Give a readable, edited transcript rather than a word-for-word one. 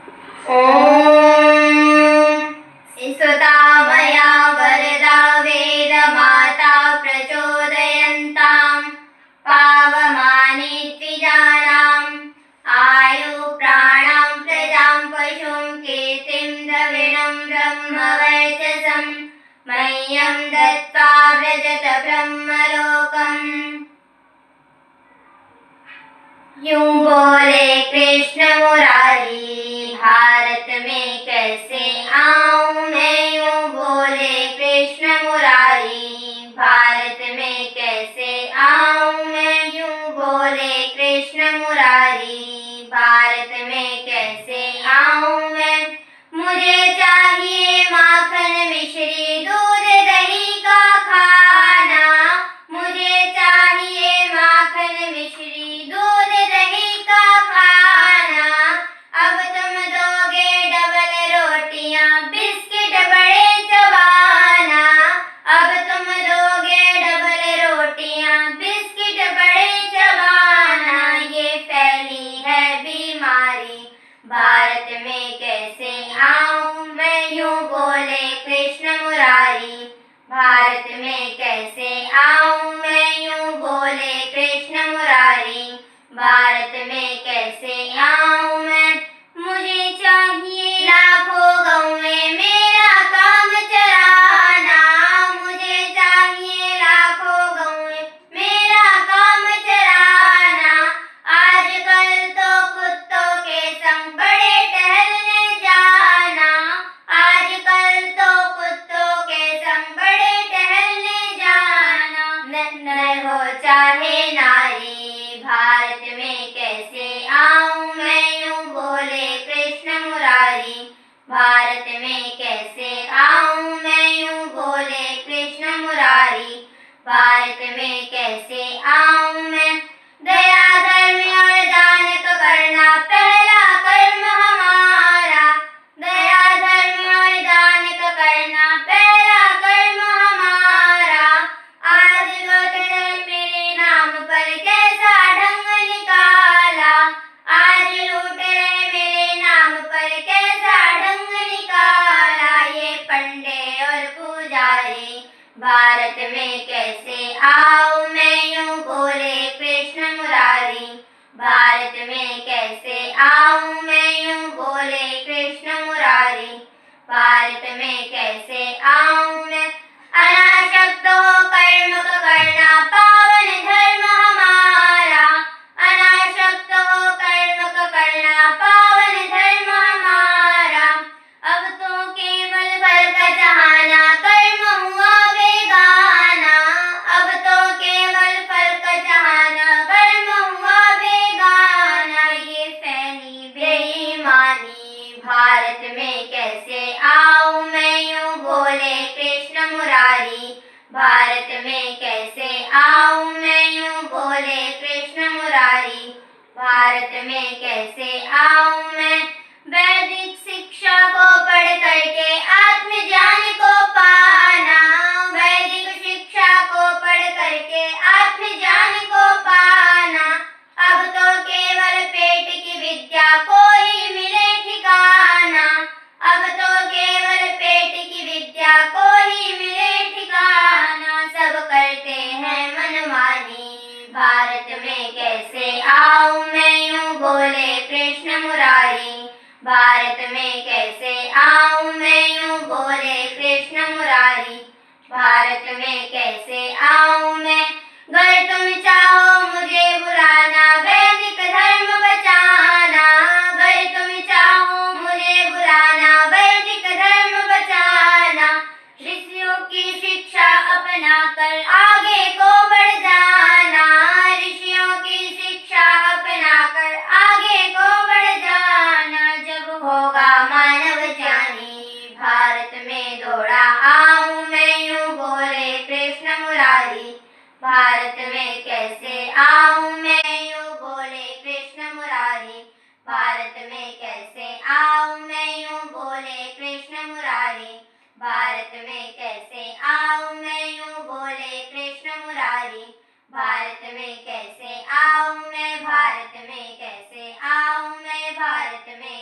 ॐ सुता मया वरदा वेदमाता प्रचोदयन्तां पावमाने द्विजानाम् आयु प्राणां प्रजां पशुं कीर्तिं द्रविणं ब्रह्मवर्चसं मह्यं दत्त्वा व्रजत ब्रह्मलोकम्। यूं बोले कृष्ण मुरारी, भारत में कैसे आऊं मैं। यूं बोले कृष्ण मुरारी, भारत में कैसे आऊं मैं। यूं बोले कृष्ण मुरारी, भारत में कैसे आऊं मैं। मुझे चाहिए माखन मिश्री दूध दही का खाना। मुझे चाहिए माखन मिश्री दूध दही का खाना। अब तुम दोगे डबल रोटियां बिस्किट बड़े चबाना। अब तुम दोगे डबल रोटियां बिस्किट बड़े चबाना। ये फैली है बीमारी, भारत में कैसे आऊं मैं। यूं बोले कृष्ण मुरारी, भारत में कैसे आऊं मैं। यूं बोले कृष्ण मुरारी, भारत में कैसे आऊं मैं। मुझे चाहिए लाखों गौएं मेरा काम चराना। मुझे चाहिए लाखों गौएं मेरा काम चराना। आजकल तो कुत्तों के संग बड़े टहलने जाना। आजकल तो कुत्तों के संग बड़े टहलने जाना। नर हो चाहे नारी, भारत में कैसे आऊं मैं। यूं बोले कृष्ण मुरारी, भारत में कैसे आऊं मैं। यूं बोले कृष्ण मुरारी, भारत में कैसे आऊं मैं। दया धर्म और दान का करना पहला कर्म हमारा। दया धर्म और दान का करना पहला कर्म हमारा। आज लौट रहे मेरे नाम पर कैसा ढंग निकाला। आज लूट रहे मेरे नाम पर कैसा ढंग निकाला। ये पंडे और पुजारी, भारत में कैसे आऊं मैं। यूं बोले कृष्ण मुरारी, भारत में कैसे आऊं मैं। यूं बोले कृष्ण मुरारी, भारत में कैसे आऊं मैं। अनासक्त हो कर्म का करना पावन धर्म हमारा। अनासक्त हो कर्म का करना पावन धर्म हमारा। अब तो केवल फल का चाहना कर्म हुआ बेगाना। अब तो केवल फल का चाहना कर्म हुआ बेगाना। ये फैली बेईमानी, भारत में कैसे आऊं मैं। यूं बोले कृष्ण मुरारी, भारत में कैसे आऊं मैं। यूं बोले कृष्ण मुरारी, भारत में कैसे आऊं मैं। वैदिक शिक्षा को पढ़ करके आत्मज्ञान को पाना। वैदिक शिक्षा को पढ़ करके आत्मज्ञान को पाना। अब तो केवल पेट की विद्या को ही मिले ठिकाना। अब तो केवल पेट की विद्या को ही मिले ठिकाना। सब करते हैं मनमानी, भारत में कैसे आऊं मैं। यूं बोले कृष्ण मुरारी, भारत में कैसे आऊं मैं। यूं बोले कृष्ण मुरारी, भारत में कैसे आऊं मैं। अगर तुम चाहो मुझे बुलाना, वैदिक धर्म बचाना। अगर तुम चाहो मुझे बुलाना, वैदिक धर्म बचाना। ऋषियों की शिक्षा अपना कर आगे को बढ़ जाना। ऋषियों की शिक्षा अपना कर आगे को बढ़ जाना। जब होगा मानव ज्ञानी, भारत में दौड़ा आऊं मैं। यूं बोले कृष्ण मुरारी, भारत में कैसे आऊं मैं। यूं बोले कृष्ण मुरारी, भारत में कैसे आऊं मैं। यूं बोले कृष्ण मुरारी, भारत में कैसे आऊं मैं। यूं बोले कृष्ण मुरारी, भारत में कैसे आऊं मैं। भारत में कैसे आऊं मैं। भारत में